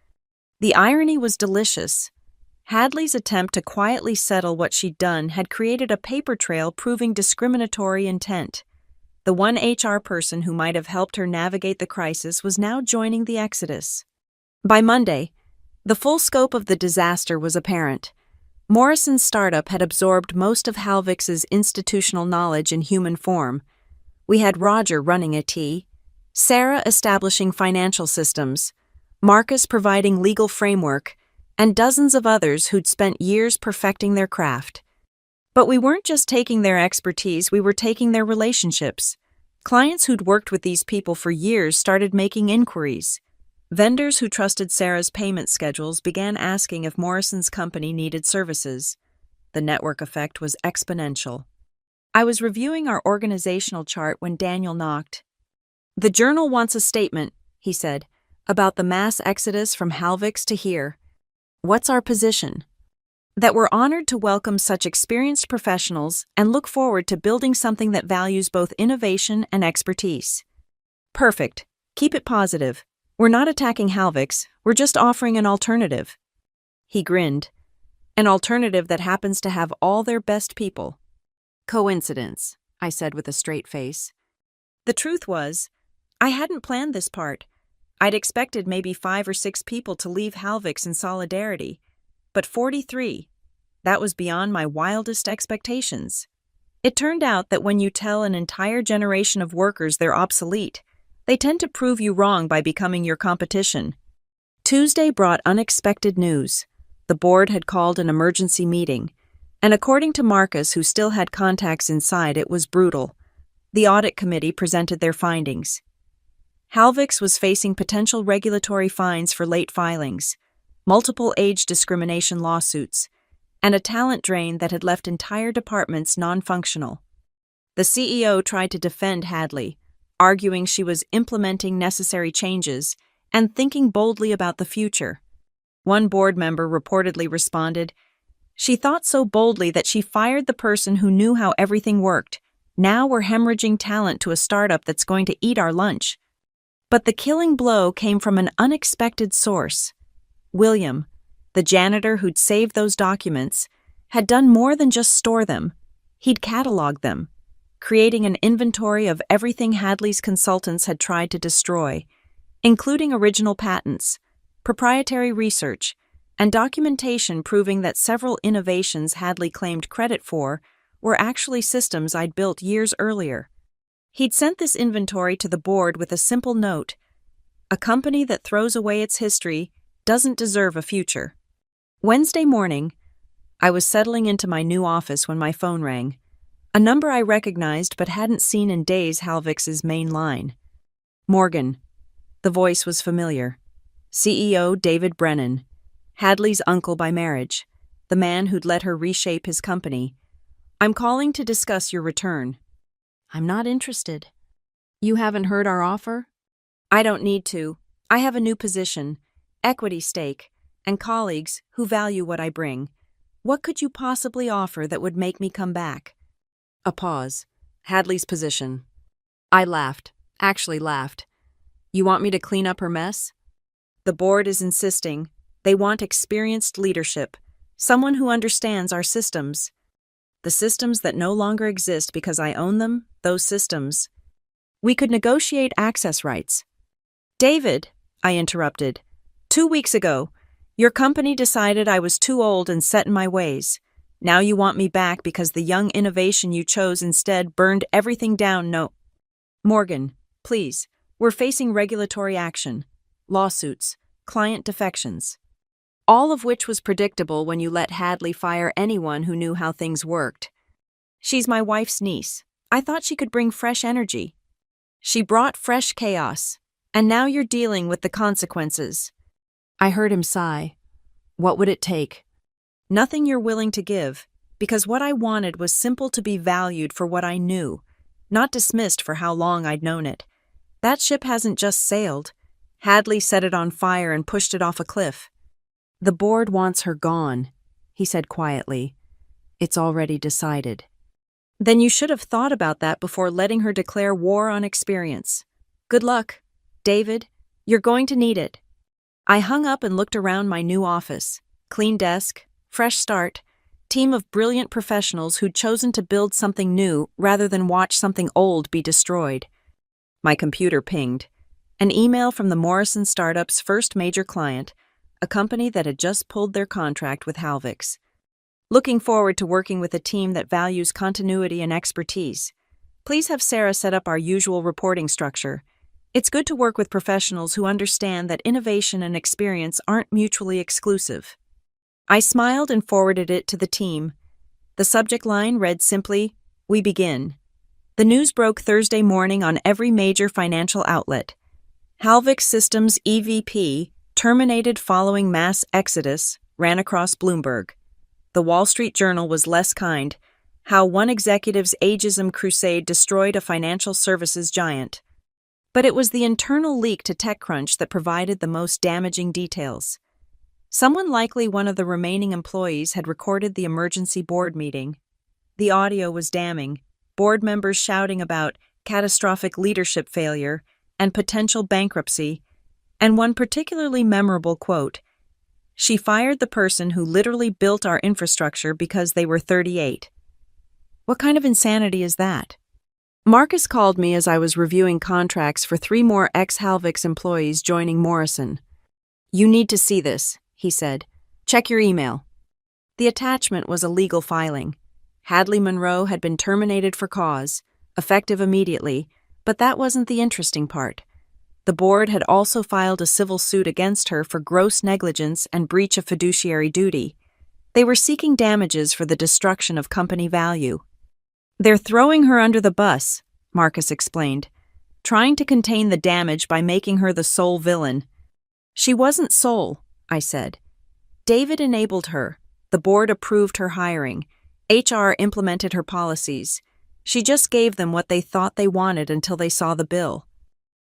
The irony was delicious. Hadley's attempt to quietly settle what she'd done had created a paper trail proving discriminatory intent. The one HR person who might have helped her navigate the crisis was now joining the exodus. By Monday, the full scope of the disaster was apparent. Morrison's startup had absorbed most of Halvix's institutional knowledge in human form. We had Roger running IT, Sarah establishing financial systems, Marcus providing legal framework, and dozens of others who'd spent years perfecting their craft. But we weren't just taking their expertise, we were taking their relationships. Clients who'd worked with these people for years started making inquiries. Vendors who trusted Sarah's payment schedules began asking if Morrison's company needed services. The network effect was exponential. I was reviewing our organizational chart when Daniel knocked. "The Journal wants a statement," he said, "about the mass exodus from Halvix to here." "What's our position?" "That we're honored to welcome such experienced professionals and look forward to building something that values both innovation and expertise." "Perfect. Keep it positive. We're not attacking Halvix, we're just offering an alternative." He grinned. "An alternative that happens to have all their best people." "Coincidence," I said with a straight face. The truth was, I hadn't planned this part. I'd expected maybe 5 or 6 people to leave Halvix in solidarity, but 43. That was beyond my wildest expectations. It turned out that when you tell an entire generation of workers they're obsolete, they tend to prove you wrong by becoming your competition. Tuesday brought unexpected news. The board had called an emergency meeting, and according to Marcus, who still had contacts inside, it was brutal. The audit committee presented their findings. Halvix was facing potential regulatory fines for late filings, multiple age discrimination lawsuits, and a talent drain that had left entire departments non-functional. The CEO tried to defend Hadley, arguing she was implementing necessary changes, and thinking boldly about the future. One board member reportedly responded, "She thought so boldly that she fired the person who knew how everything worked. Now we're hemorrhaging talent to a startup that's going to eat our lunch." But the killing blow came from an unexpected source. William, the janitor who'd saved those documents, had done more than just store them. He'd cataloged them, creating an inventory of everything Hadley's consultants had tried to destroy, including original patents, proprietary research, and documentation proving that several innovations Hadley claimed credit for were actually systems I'd built years earlier. He'd sent this inventory to the board with a simple note: "A company that throws away its history doesn't deserve a future." Wednesday morning, I was settling into my new office when my phone rang. A number I recognized but hadn't seen in days. Halvix's main line. "Morgan." The voice was familiar. CEO David Brennan, Hadley's uncle by marriage, the man who'd let her reshape his company. "I'm calling to discuss your return." "I'm not interested." "You haven't heard our offer?" "I don't need to. I have a new position, equity stake, and colleagues who value what I bring. What could you possibly offer that would make me come back?" A pause. "Hadley's position." I laughed. Actually laughed. "You want me to clean up her mess?" "The board is insisting. They want experienced leadership, someone who understands our systems." "The systems that no longer exist because I own them, those systems." "We could negotiate access rights." "David," I interrupted, 2 weeks ago, your company decided I was too old and set in my ways. Now you want me back because the young innovation you chose instead burned everything down." "No." "Morgan, please, we're facing regulatory action, lawsuits, client defections. All of which was predictable when you let Hadley fire anyone who knew how things worked. She's my wife's niece. I thought she could bring fresh energy. She brought fresh chaos, and now you're dealing with the consequences." I heard him sigh. "What would it take?" "Nothing you're willing to give, because what I wanted was simple: to be valued for what I knew, not dismissed for how long I'd known it. That ship hasn't just sailed. Hadley set it on fire and pushed it off a cliff." "The board wants her gone," he said quietly. "It's already decided." "Then you should have thought about that before letting her declare war on experience. Good luck, David. You're going to need it." I hung up and looked around my new office. Clean desk, fresh start, team of brilliant professionals who'd chosen to build something new rather than watch something old be destroyed. My computer pinged. An email from the Morrison startup's first major client, a company that had just pulled their contract with Halvix. "Looking forward to working with a team that values continuity and expertise. Please have Sarah set up our usual reporting structure. It's good to work with professionals who understand that innovation and experience aren't mutually exclusive." I smiled and forwarded it to the team. The subject line read simply, "We begin." The news broke Thursday morning on every major financial outlet. Halvix Systems EVP terminated following mass exodus, ran across Bloomberg. The Wall Street Journal was less kind. How one executive's ageism crusade destroyed a financial services giant. But it was the internal leak to TechCrunch that provided the most damaging details. Someone, likely one of the remaining employees, had recorded the emergency board meeting. The audio was damning, board members shouting about catastrophic leadership failure and potential bankruptcy, and one particularly memorable quote: "She fired the person who literally built our infrastructure because they were 38. What kind of insanity is that? Marcus called me as I was reviewing contracts for 3 more ex-Halvix employees joining Morrison. "You need to see this," he said. "Check your email." The attachment was a legal filing. Hadley Monroe had been terminated for cause, effective immediately, but that wasn't the interesting part. The board had also filed a civil suit against her for gross negligence and breach of fiduciary duty. They were seeking damages for the destruction of company value. "They're throwing her under the bus," Marcus explained, "trying to contain the damage by making her the sole villain." "She wasn't sole," I said. "David enabled her. The board approved her hiring. HR implemented her policies. She just gave them what they thought they wanted until they saw the bill."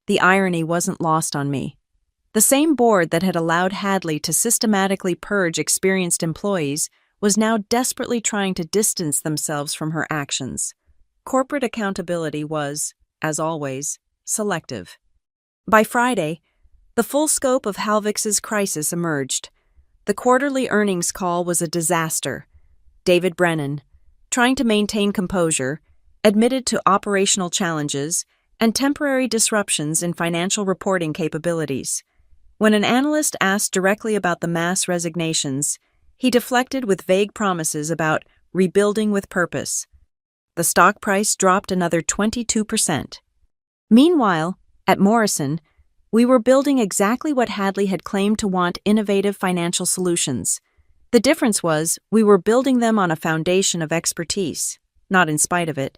The irony wasn't lost on me. The same board that had allowed Hadley to systematically purge experienced employees was now desperately trying to distance themselves from her actions. Corporate accountability was, as always, selective. By Friday, the full scope of Halvix's crisis emerged. The quarterly earnings call was a disaster. David Brennan, trying to maintain composure, admitted to operational challenges and temporary disruptions in financial reporting capabilities. When an analyst asked directly about the mass resignations, he deflected with vague promises about rebuilding with purpose. The stock price dropped another 22%. Meanwhile, at Morrison, we were building exactly what Hadley had claimed to want: innovative financial solutions. The difference was we were building them on a foundation of expertise, not in spite of it.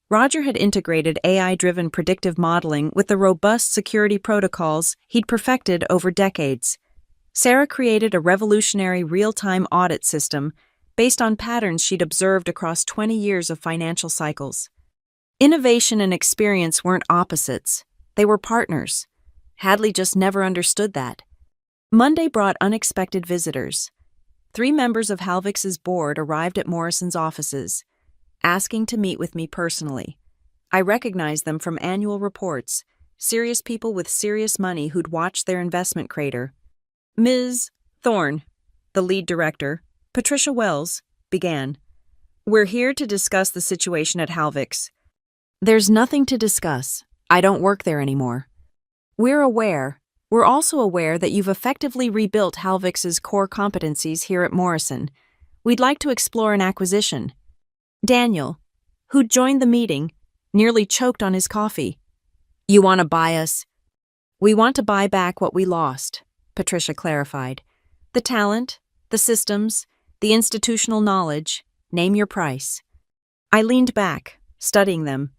Roger had integrated AI-driven predictive modeling with the robust security protocols he'd perfected over decades. Sarah created a revolutionary real-time audit system based on patterns she'd observed across 20 years of financial cycles. Innovation and experience weren't opposites, they were partners. Hadley just never understood that. Monday brought unexpected visitors. 3 members of Halvix's board arrived at Morrison's offices, asking to meet with me personally. I recognized them from annual reports, serious people with serious money who'd watched their investment crater. Ms. Thorne, the lead director, Patricia Wells, began. "We're here to discuss the situation at Halvix." "There's nothing to discuss. I don't work there anymore." We're also aware that you've effectively rebuilt Halvix's core competencies here at Morrison. We'd like to explore an acquisition." Daniel, who'd joined the meeting, nearly choked on his coffee. "You want to buy us?" "We want to buy back what we lost," Patricia clarified. "The talent, the systems, the institutional knowledge, name your price." I leaned back, studying them.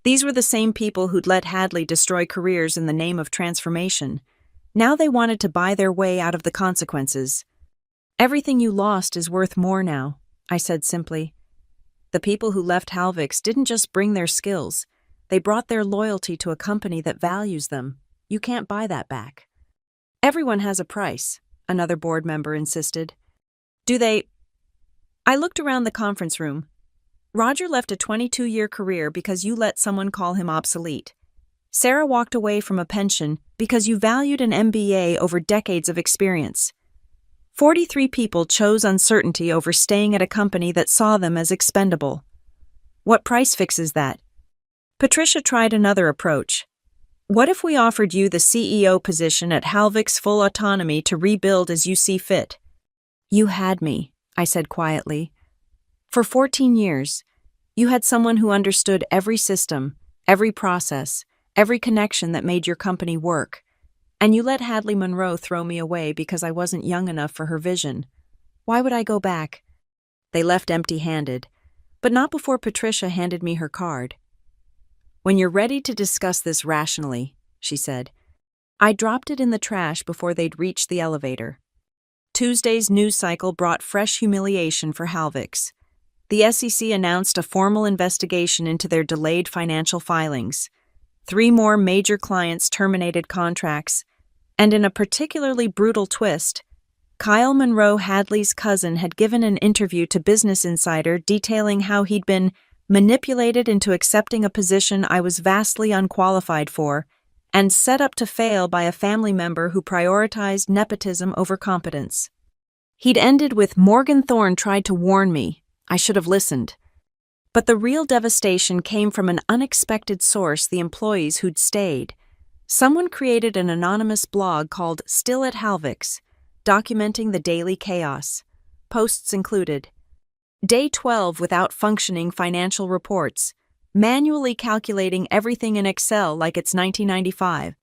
These were the same people who'd let Hadley destroy careers in the name of transformation. Now they wanted to buy their way out of the consequences. "Everything you lost is worth more now," I said simply. The people who left Halvix didn't just bring their skills, they brought their loyalty to a company that values them. You can't buy that back. "Everyone has a price," another board member insisted. "Do they?" I looked around the conference room. Roger left a 22-year career because you let someone call him obsolete. Sarah walked away from a pension because you valued an MBA over decades of experience. 43 people chose uncertainty over staying at a company that saw them as expendable. What price fixes that? Patricia tried another approach. "What if we offered you the CEO position at Halvix, full autonomy to rebuild as you see fit?" "You had me," I said quietly. "For 14 years, you had someone who understood every system, every process, every connection that made your company work. And you let Hadley Monroe throw me away because I wasn't young enough for her vision. Why would I go back?" They left empty-handed, but not before Patricia handed me her card. "When you're ready to discuss this rationally," she said. I dropped it in the trash before they'd reached the elevator. Tuesday's news cycle brought fresh humiliation for Halvix. The SEC announced a formal investigation into their delayed financial filings. 3 more major clients terminated contracts, and in a particularly brutal twist, Kyle Monroe, Hadley's cousin, had given an interview to Business Insider detailing how he'd been manipulated into accepting a position I was vastly unqualified for, and set up to fail by a family member who prioritized nepotism over competence. He'd ended with, "Morgan Thorne tried to warn me. I should have listened." But the real devastation came from an unexpected source: the employees who'd stayed. Someone created an anonymous blog called Still at Halvix, documenting the daily chaos. Posts included: Day 12 without functioning financial reports, manually calculating everything in Excel like it's 1995.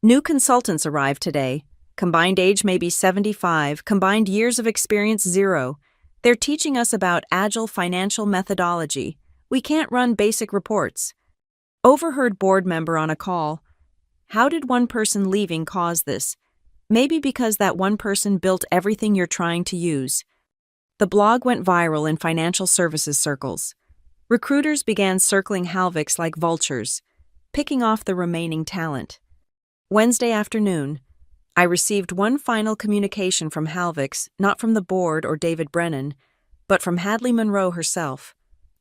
New consultants arrived today. Combined age maybe 75, combined years of experience 0. They're teaching us about agile financial methodology. We can't run basic reports. Overheard board member on a call. How did one person leaving cause this? Maybe because that one person built everything you're trying to use. The blog went viral in financial services circles. Recruiters began circling Halvix like vultures, picking off the remaining talent. Wednesday afternoon, I received one final communication from Halvix, not from the board or David Brennan, but from Hadley Monroe herself.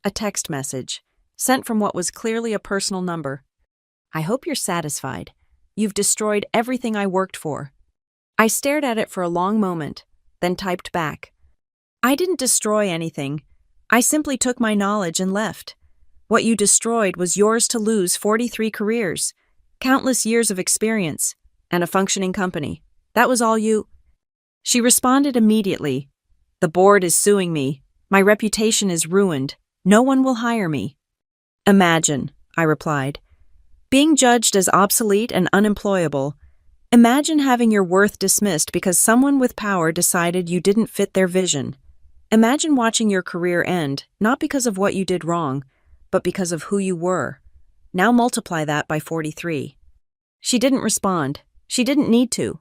A text message, sent from what was clearly a personal number. I hope you're satisfied. You've destroyed everything I worked for. I stared at it for a long moment, then typed back. I didn't destroy anything. I simply took my knowledge and left. What you destroyed was yours to lose: 43 careers, countless years of experience, and a functioning company. That was all you. She responded immediately. The board is suing me. My reputation is ruined. No one will hire me. Imagine, I replied, being judged as obsolete and unemployable. Imagine having your worth dismissed because someone with power decided you didn't fit their vision. Imagine watching your career end, not because of what you did wrong, but because of who you were. Now multiply that by 43. She didn't respond. She didn't need to.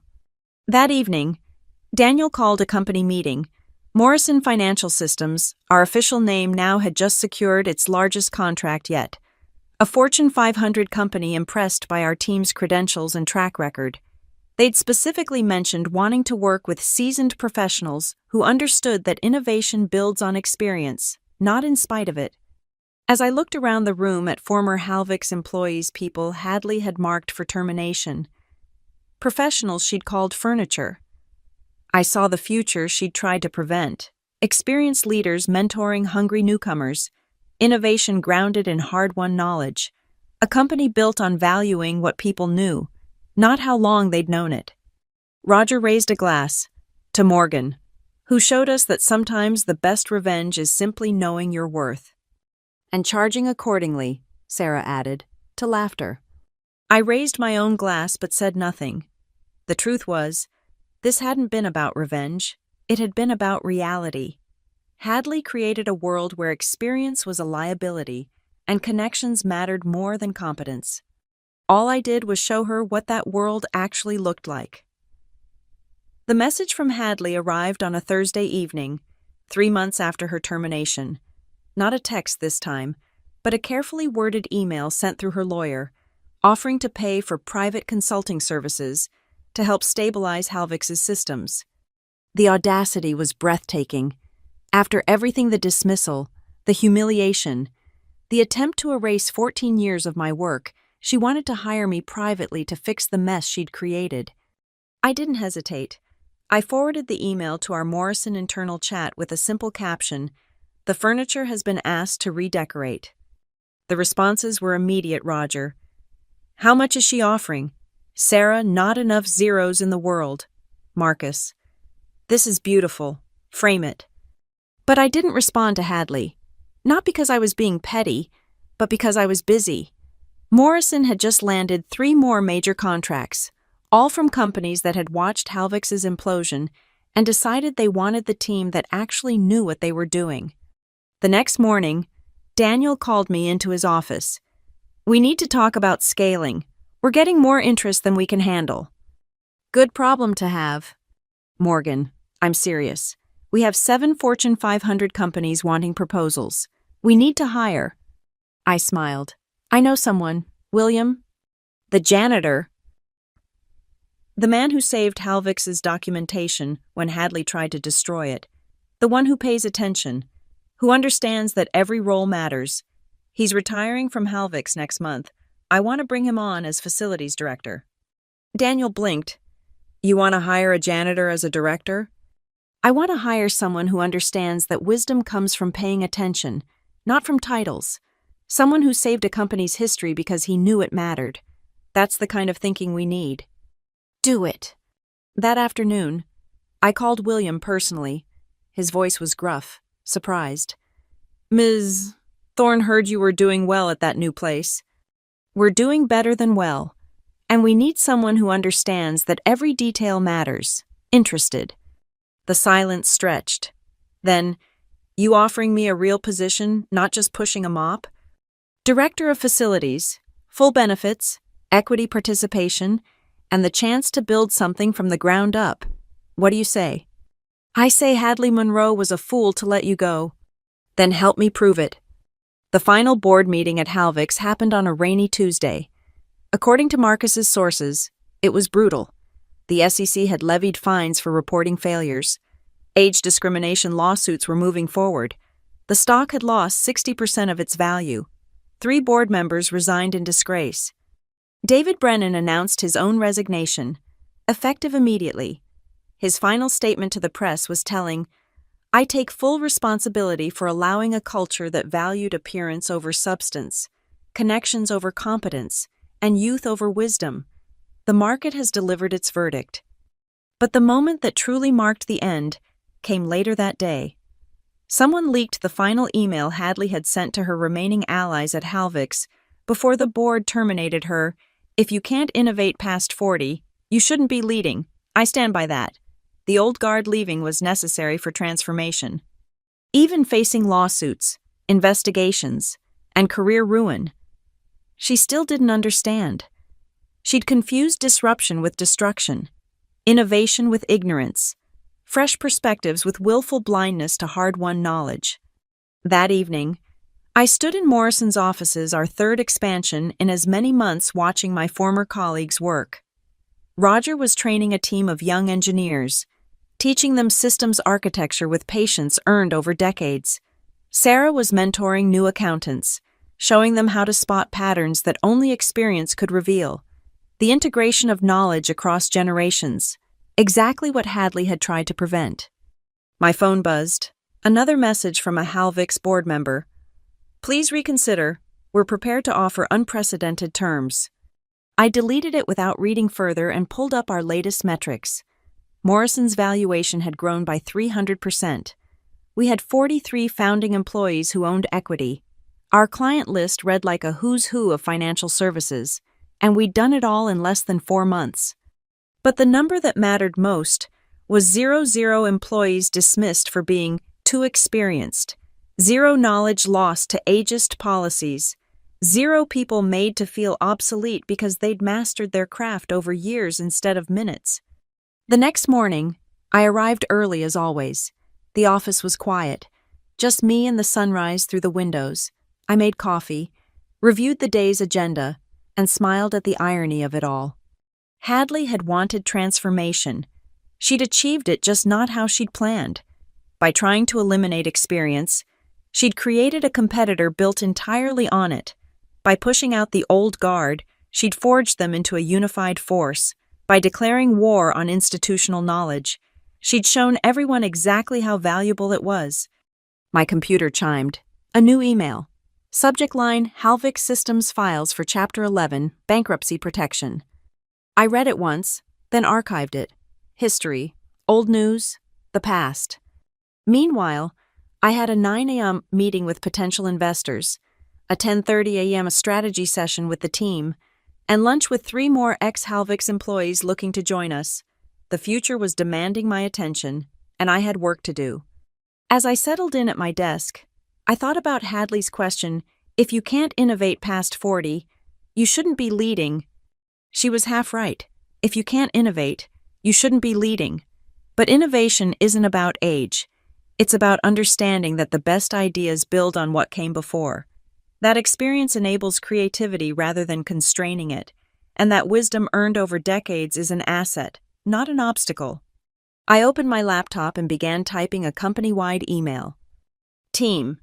That evening, Daniel called a company meeting. Morrison Financial Systems, our official name, now had just secured its largest contract yet. A Fortune 500 company impressed by our team's credentials and track record. They'd specifically mentioned wanting to work with seasoned professionals who understood that innovation builds on experience, not in spite of it. As I looked around the room at former Halvix employees, people Hadley had marked for termination, professionals she'd called furniture, I saw the future she'd tried to prevent: experienced leaders mentoring hungry newcomers, innovation grounded in hard-won knowledge, a company built on valuing what people knew, not how long they'd known it. Roger raised a glass to Morgan, who showed us that sometimes the best revenge is simply knowing your worth. And charging accordingly, Sarah added, to laughter. I raised my own glass but said nothing. The truth was, this hadn't been about revenge. It had been about reality. Hadley created a world where experience was a liability and connections mattered more than competence. All I did was show her what that world actually looked like. The message from Hadley arrived on a Thursday evening, 3 months after her termination. Not a text this time, but a carefully worded email sent through her lawyer, offering to pay for private consulting services to help stabilize Halvix's systems. The audacity was breathtaking. After everything, the dismissal, the humiliation, the attempt to erase 14 years of my work, she wanted to hire me privately to fix the mess she'd created. I didn't hesitate. I forwarded the email to our Morrison internal chat with a simple caption: "The furniture has been asked to redecorate." The responses were immediate, Roger. "How much is she offering?" Sarah, "Not enough zeros in the world." Marcus, "This is beautiful. Frame it." But I didn't respond to Hadley. Not because I was being petty, but because I was busy. Morrison had just landed 3 more major contracts, all from companies that had watched Halvix's implosion and decided they wanted the team that actually knew what they were doing. The next morning, Daniel called me into his office. "We need to talk about scaling. We're getting more interest than we can handle." "Good problem to have." "Morgan, I'm serious. We have 7 Fortune 500 companies wanting proposals. We need to hire." I smiled. "I know someone. William?" "The janitor." The man who saved Halvix's documentation when Hadley tried to destroy it. The one who pays attention, who understands that every role matters. He's retiring from Halvix next month. I want to bring him on as facilities director. Daniel blinked. "You want to hire a janitor as a director?" "I want to hire someone who understands that wisdom comes from paying attention, not from titles. Someone who saved a company's history because he knew it mattered. That's the kind of thinking we need." "Do it." That afternoon, I called William personally. His voice was gruff, surprised. "Ms. Thorne heard you were doing well at that new place." "We're doing better than well, and we need someone who understands that every detail matters, interested." The silence stretched. Then, "You offering me a real position, not just pushing a mop?" "Director of Facilities, full benefits, equity participation, and the chance to build something from the ground up. What do you say?" "I say Hadley Monroe was a fool to let you go." "Then help me prove it." The final board meeting at Halvix happened on a rainy Tuesday. According to Marcus's sources, it was brutal. The SEC had levied fines for reporting failures. Age discrimination lawsuits were moving forward. The stock had lost 60% of its value. 3 board members resigned in disgrace. David Brennan announced his own resignation, effective immediately. His final statement to the press was telling, "I take full responsibility for allowing a culture that valued appearance over substance, connections over competence, and youth over wisdom. The market has delivered its verdict." But the moment that truly marked the end came later that day. Someone leaked the final email Hadley had sent to her remaining allies at Halvix before the board terminated her. "If you can't innovate past 40, you shouldn't be leading. I stand by that." The old guard leaving was necessary for transformation. Even facing lawsuits, investigations, and career ruin, she still didn't understand. She'd confused disruption with destruction, innovation with ignorance, fresh perspectives with willful blindness to hard-won knowledge. That evening, I stood in Morrison's offices, our third expansion in as many months, watching my former colleagues work. Roger was training a team of young engineers, teaching them systems architecture with patience earned over decades. Sarah was mentoring new accountants, showing them how to spot patterns that only experience could reveal. The integration of knowledge across generations, exactly what Hadley had tried to prevent. My phone buzzed. Another message from a Halvix board member. "Please reconsider. We're prepared to offer unprecedented terms." I deleted it without reading further and pulled up our latest metrics. Morrison's valuation had grown by 300%. We had 43 founding employees who owned equity. Our client list read like a who's who of financial services, and we'd done it all in less than 4 months. But the number that mattered most was 0 employees dismissed for being too experienced, 0 knowledge lost to ageist policies, 0 people made to feel obsolete because they'd mastered their craft over years instead of minutes. The next morning, I arrived early as always. The office was quiet, just me and the sunrise through the windows. I made coffee, reviewed the day's agenda, and smiled at the irony of it all. Hadley had wanted transformation. She'd achieved it, just not how she'd planned. By trying to eliminate experience, she'd created a competitor built entirely on it. By pushing out the old guard, she'd forged them into a unified force. By declaring war on institutional knowledge, she'd shown everyone exactly how valuable it was. My computer chimed. A new email. Subject line: Halvix Systems Files for Chapter 11, Bankruptcy Protection. I read it once, then archived it. History, old news, the past. Meanwhile, I had a 9 a.m. meeting with potential investors, a 10:30 a.m. strategy session with the team, and lunch with 3 more ex-Halvix employees looking to join us. The future was demanding my attention, and I had work to do. As I settled in at my desk, I thought about Hadley's question, "If you can't innovate past 40, you shouldn't be leading." She was half right. If you can't innovate, you shouldn't be leading. But innovation isn't about age. It's about understanding that the best ideas build on what came before. That experience enables creativity rather than constraining it, and that wisdom earned over decades is an asset, not an obstacle. I opened my laptop and began typing a company-wide email. Team,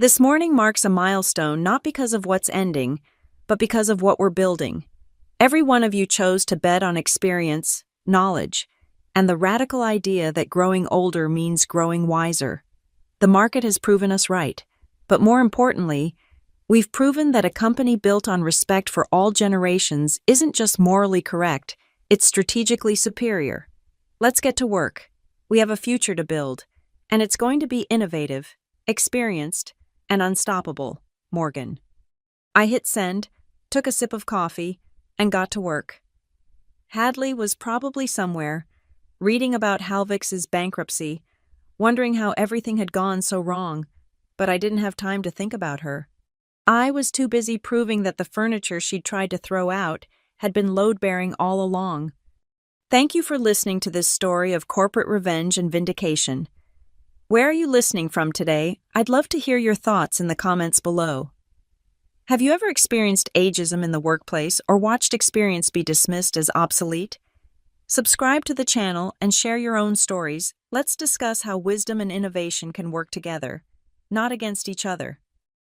this morning marks a milestone not because of what's ending, but because of what we're building. Every one of you chose to bet on experience, knowledge, and the radical idea that growing older means growing wiser. The market has proven us right, but more importantly, we've proven that a company built on respect for all generations isn't just morally correct, it's strategically superior. Let's get to work. We have a future to build, and it's going to be innovative, experienced, and unstoppable. Morgan. I hit send, took a sip of coffee, and got to work. Hadley was probably somewhere, reading about Halvix's bankruptcy, wondering how everything had gone so wrong, but I didn't have time to think about her. I was too busy proving that the furniture she'd tried to throw out had been load-bearing all along. Thank you for listening to this story of corporate revenge and vindication. Where are you listening from today? I'd love to hear your thoughts in the comments below. Have you ever experienced ageism in the workplace or watched experience be dismissed as obsolete? Subscribe to the channel and share your own stories. Let's discuss how wisdom and innovation can work together, not against each other.